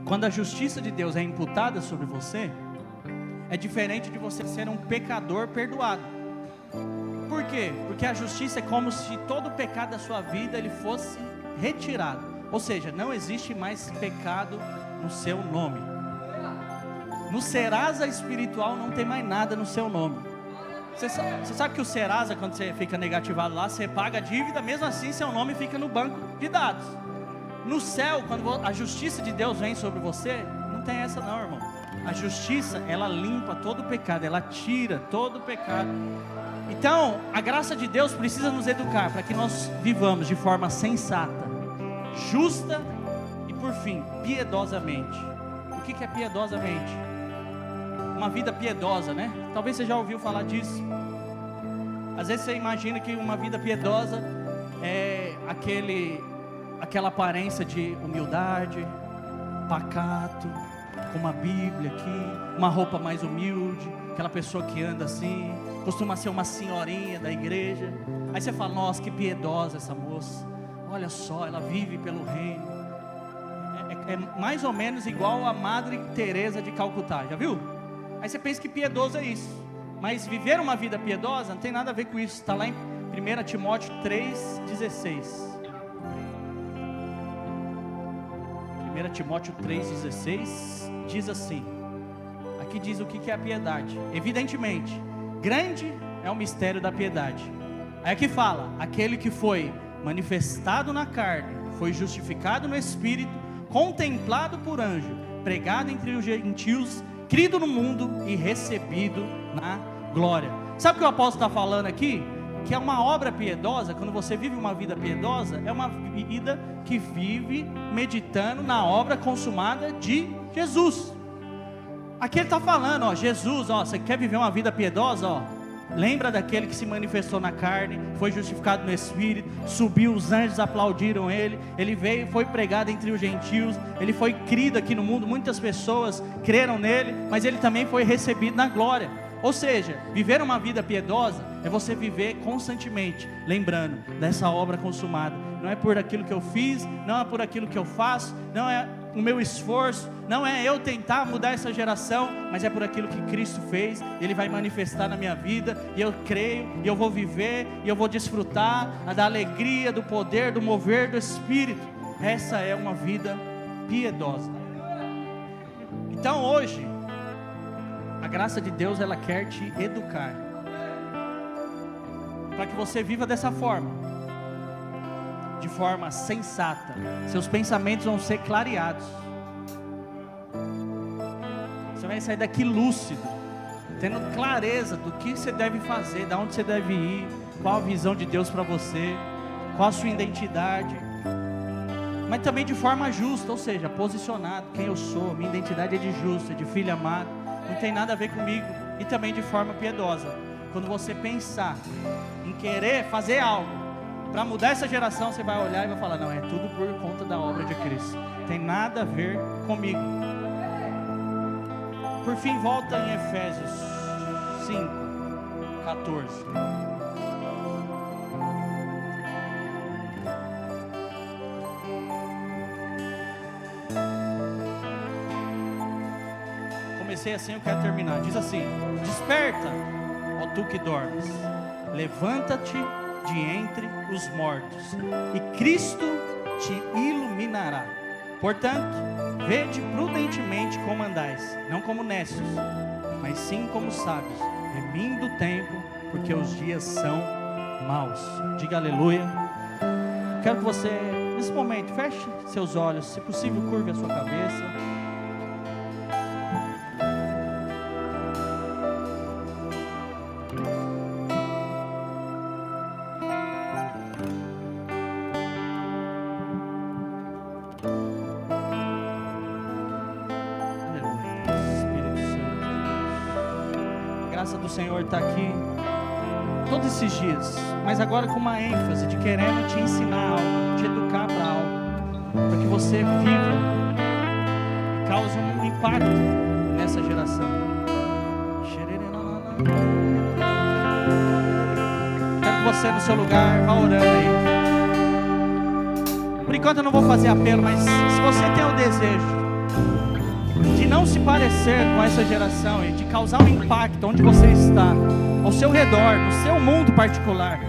Quando a justiça de Deus é imputada sobre você, é diferente de você ser um pecador perdoado. Por quê? Porque a justiça é como se todo o pecado da sua vida ele fosse retirado. Ou seja, não existe mais pecado no seu nome. No Serasa espiritual não tem mais nada no seu nome. Você sabe que o Serasa, quando você fica negativado lá, você paga a dívida, mesmo assim seu nome fica no banco de dados. No céu, quando a justiça de Deus vem sobre você, não tem essa não, irmão. A justiça, ela limpa todo o pecado, ela tira todo o pecado. Então, a graça de Deus precisa nos educar para que nós vivamos de forma sensata, justa e, por fim, piedosamente. O que é piedosamente? Uma vida piedosa, né? Talvez você já ouviu falar disso. Às vezes você imagina que uma vida piedosa é aquela aparência de humildade, pacato, com uma Bíblia aqui, uma roupa mais humilde, aquela pessoa que anda assim, costuma ser uma senhorinha da igreja. Aí você fala, nossa, que piedosa essa moça, olha só, ela vive pelo reino. É mais ou menos igual a Madre Teresa de Calcutá, já viu? Aí você pensa que piedoso é isso, mas viver uma vida piedosa não tem nada a ver com isso. Está lá em 1 Timóteo 3,16. 1 Timóteo 3,16 diz assim, aqui diz o que é a piedade. Evidentemente, grande é o mistério da piedade. Aí aqui fala, aquele que foi manifestado na carne, foi justificado no Espírito, contemplado por anjo, pregado entre os gentios, crido no mundo e recebido na glória. Sabe o que o apóstolo está falando aqui? Que é uma obra piedosa. Quando você vive uma vida piedosa, é uma vida que vive meditando na obra consumada de Jesus. Aqui ele está falando, ó, Jesus, ó, você quer viver uma vida piedosa, ó, lembra daquele que se manifestou na carne, foi justificado no Espírito, subiu, os anjos aplaudiram ele, ele veio, foi pregado entre os gentios, ele foi crido aqui no mundo, muitas pessoas creram nele, mas ele também foi recebido na glória. Ou seja, viver uma vida piedosa é você viver constantemente lembrando dessa obra consumada. Não é por aquilo que eu fiz, não é por aquilo que eu faço, não é o meu esforço, não é eu tentar mudar essa geração, mas é por aquilo que Cristo fez. Ele vai manifestar na minha vida, e eu creio, e eu vou viver, e eu vou desfrutar da alegria, do poder, do mover do Espírito. Essa é uma vida piedosa. Então hoje, a graça de Deus, ela quer te educar, para que você viva dessa forma, de forma sensata. Seus pensamentos vão ser clareados. Você vai sair daqui lúcido, tendo clareza do que você deve fazer, de onde você deve ir, qual a visão de Deus para você, qual a sua identidade, mas também de forma justa, ou seja, posicionado, quem eu sou, minha identidade é de justo, é de filho amado, não tem nada a ver comigo, e também de forma piedosa. Quando você pensar em querer fazer algo para mudar essa geração, você vai olhar e vai falar, não, é tudo por conta da obra de Cristo, tem nada a ver comigo. Por fim, volta em Efésios 5:14. comecei assim, eu quero terminar. Diz assim: desperta, ó tu que dormes, levanta-te de entre os mortos, e Cristo te iluminará. Portanto, vede prudentemente como andais, não como necios, mas sim como sábios, remindo o tempo, porque os dias são maus. Diga aleluia. Quero que você, nesse momento, feche seus olhos, se possível, curve a sua cabeça. A graça do Senhor está aqui todos esses dias, mas agora com uma ênfase de querendo te ensinar algo, te educar para algo, para que você viva e cause um impacto nessa geração. Quero que você no seu lugar vá orando aí. Por enquanto eu não vou fazer apelo, mas se você tem o desejo de não se parecer com essa geração e de causar um impacto onde você está, ao seu redor, no seu mundo particular,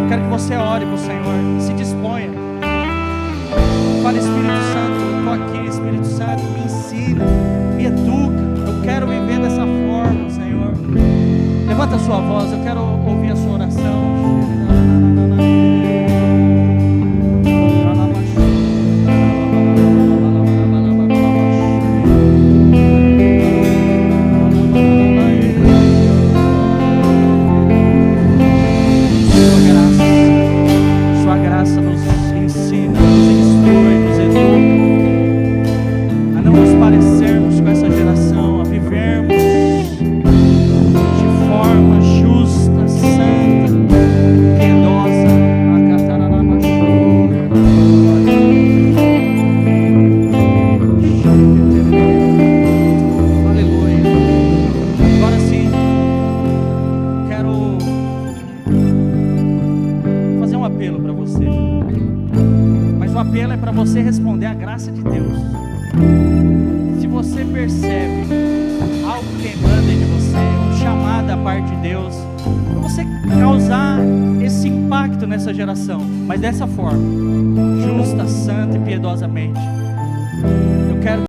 quero que você ore para o Senhor, se disponha. Fale: Espírito Santo, eu estou aqui, Espírito Santo, me ensina, me educa, eu quero viver dessa forma, Senhor. Levanta a sua voz, eu quero ouvir a sua oração. Você responder a graça de Deus. Se você percebe algo queimando em você, um chamado da parte de Deus, para você causar esse impacto nessa geração, mas dessa forma, justa, santa e piedosamente, eu quero